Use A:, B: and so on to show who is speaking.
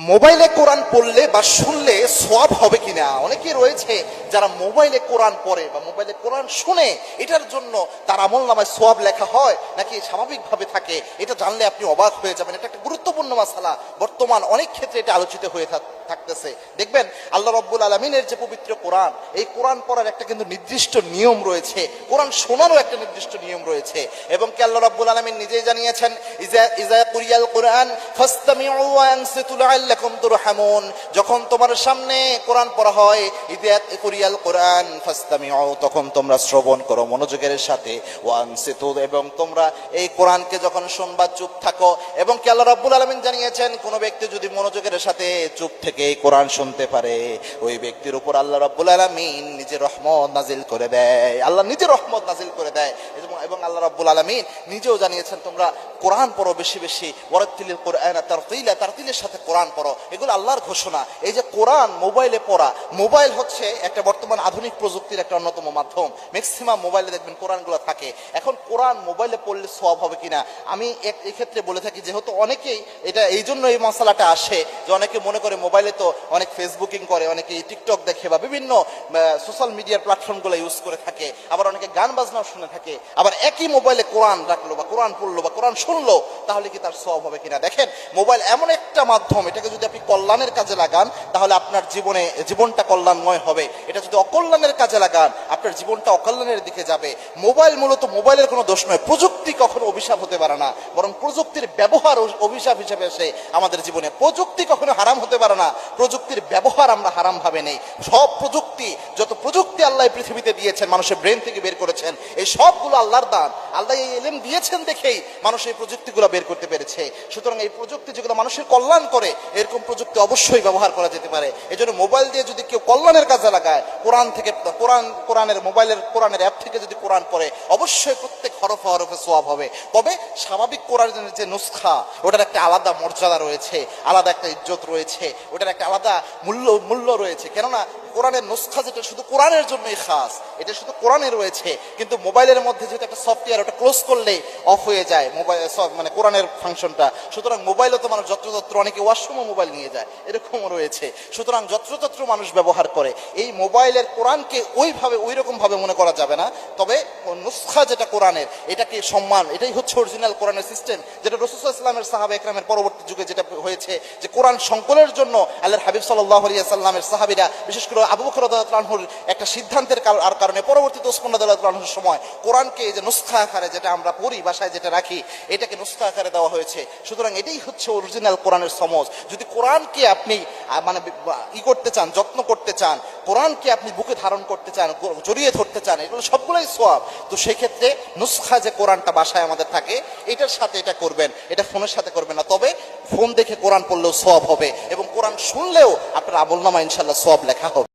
A: মোবাইলে কোরআন পড়লে বা শুনলে সওয়াব হবে কিনা। অনেকে রয়েছে যারা মোবাইলে কোরআন পড়ে বা মোবাইলে কোরআন শুনে, এটার জন্য তার আমলনামায় সওয়াব লেখা হয় নাকি স্বাভাবিকভাবে থাকে, এটা জানলে আপনি অবাক হয়ে যাবেন। এটা একটা গুরুত্বপূর্ণ মাসালা, বর্তমান অনেক ক্ষেত্রে এটা আলোচিত হয়ে থাকতেছে। দেখবেন আল্লাহ রাব্বুল আলামিনের যে পবিত্র কোরআন, এই কোরআন পড়ার একটা কিন্তু নির্দিষ্ট নিয়ম রয়েছে, কোরআন শোনারও একটা নির্দিষ্ট নিয়ম রয়েছে। এবং কি আল্লাহ রাব্বুল আলামিন নিজেই জানিয়েছেন, ইজা কুরিয়াল কোরআন ফাসতামিউ ওয়া আনসিতু লাআল্লাকুম তুরহামুন। যখন তোমার সামনে কোরআন পড়া হয়, ইজা কুরিয়াল কোরআন ফাসতামিউ, তখন তোমরা শ্রবণ করো মনোযোগের সাথে, ওয়া আনসিতু, এবং তোমরা এই কোরআনকে যখন শুনবা চুপ থাকো। এবং কি আল্লাহ রাব্বুল আলামিন জানিয়েছেন, কোন ব্যক্তি যদি মনোযোগের সাথে চুপ থেকে এই কোরআন শুনতে পারে, ওই ব্যক্তির উপর আল্লাহ রাব্বুল আলামিন নিজে রহমত নাজিল করে দেয়, আল্লাহ নিজে রহমত নাজিল করে দেয়। এবং আল্লাহ রাব্বুল আলামিন নিজেও জানিয়েছেন, তোমরা কোরআন পড়ো বেশি বেশি, ওয়ারাত্তিলিল কোরআন তারতিলা, তারতিলের সাথে কোরআন পড়ো। এগুলো আল্লাহর ঘোষণা। এই যে কোরআন মোবাইলে পড়া, মোবাইল হচ্ছে একটা বর্তমান আধুনিক প্রযুক্তির একটা অন্যতম মাধ্যম। ম্যাক্সিমাম মোবাইলে দেখবেন কোরআনগুলো থাকে। এখন কোরআন মোবাইলে পড়লে সওয়াব হবে কিনা, আমি এই ক্ষেত্রে বলে থাকি, যেহেতু অনেকেই এটা এই জন্য এই মশালাটা আসে যে অনেকে মনে করে মোবাইলে তো অনেক ফেসবুকিং করে, অনেকে টিকটক দেখে বা বিভিন্ন সোশ্যাল মিডিয়ার প্ল্যাটফর্মগুলো ইউজ করে থাকে, আবার অনেকে গান বাজনাও শুনে থাকে। আবার একই মোবাইলে কোরআন রাখলো বা কোরআন পড়লো বা কোরআন শুনলো, তাহলে কি তার সওয়াব হবে কিনা। দেখেন, মোবাইল এমন একটা মাধ্যম, এটাকে যদি আপনি কল্যাণের কাজে লাগান তাহলে আপনার জীবনটা কল্যাণময় হবে। এটা যদি অকল্যাণের কাজে লাগান, আপনার জীবনটা অকল্যাণের দিকে যাবে। মোবাইল মূলত মোবাইলের কোনো দোষ নয়, প্রযুক্তি কখনো অভিশাপ হতে পারে না, বরং প্রযুক্তির ব্যবহার অভিশাপ হিসেবে আসে আমাদের জীবনে। প্রযুক্তি কখনো হারাম হতে পারে না, প্রযুক্তির ব্যবহার আমরা হারাম ভাবে নেই। সব প্রযুক্তি, যত প্রযুক্তি আল্লাহ পৃথিবীতে দিয়েছেন, মানুষের ব্রেন থেকে বের করেছেন, এই সবগুলো আল্লাহর দান। আল্লাহ এই ইলম দিয়েছেন দেখেই মানুষ এই প্রযুক্তিগুলো বের করতে পেরেছে। সুতরাং এই প্রযুক্তি যেগুলো মানুষের কল্যাণ করে, এরকম প্রযুক্তি অবশ্যই ব্যবহার করা যেতে পারে। এই জন্য মোবাইল দিয়ে যদি কেউ কল্যাণের কাজে লাগায়, কোরআনের অ্যাপ থেকে যদি কোরআন পড়ে, অবশ্যই প্রত্যেক হরফে হরফে সওয়াব হবে। তবে স্বাভাবিক কোরআনের যে নুসখা, ওটার একটা আলাদা মর্যাদা রয়েছে, আলাদা একটা ইজ্জত রয়েছে, ওটার একটা আলাদা মূল্য রয়েছে। কেননা কোরআনের নুসখা যেটা শুধু কোরআনের জন্যই খাস, এটা শুধু কোরআনে রয়েছে। কিন্তু মোবাইলের মধ্যে যেহেতু একটা সফটওয়্যার, ওটা ক্লোজ করলে অফ হয়ে যায় মোবাইল, মানে কোরআনের ফাংশনটা। সুতরাং মোবাইলও তো মানুষ যত্রতত্র, অনেকে ওয়াশরুমও মোবাইল নিয়ে যায়, এরকমও রয়েছে। সুতরাং যত্রতত্র মানুষ ব্যবহার করে। এই মোবাইলের কোরআনকে ওই রকম ভাবে মনে করা যাবে না। তবে নুসখা যেটা কোরআনের, এটাকে সম্মান, এটাই হচ্ছে অরিজিনাল কোরআনের সিস্টেম, যেটা রাসূল সাল্লাল্লাহু আলাইহি ওয়াসাল্লামের সাহাবা একরামের পরবর্তী যুগে যেটা হয়েছে, যে কোরআন সংকলনের জন্য আল্লাহর হাবিব সাল্লাল্লাহু আলাইহি ওয়াসাল্লামের সাহাবীরা, বিশেষ করে আবু বকর রাদিয়াল্লাহু আনহুর একটা সিদ্ধান্তের কারণে পরবর্তীতে ওসমান রাদিয়াল্লাহু আনহুর সময় কোরআনকে যে নুসখা আকারে, যেটা আমরা পড়ি বাসায় যেটা রাখি, এটাকে নুসখা আকারে দেওয়া হয়েছে। সুতরাং এটাই হচ্ছে অরিজিনাল কোরআনের সমজ। যদি কোরআনকে আপনি মানে করতে চান, যত্ন করতে চান, কোরআনকে আপনি বুকে ধারণ করতে চান, জড়িয়ে ধরতে চান, এগুলো সবগুলোই সওয়াব। তো সেক্ষেত্রে নুসখা যে কোরআনটা বাসায় আমাদের থাকে, এটার সাথে এটা করবেন, এটা ফোনের সাথে করবেন না। তবে ফোন দেখে কোরআন পড়লেও সওয়াব হবে, এবং কোরআন শুনলেও আপনার আমলনামায় ইনশাআল্লাহ সওয়াব লেখা হবে।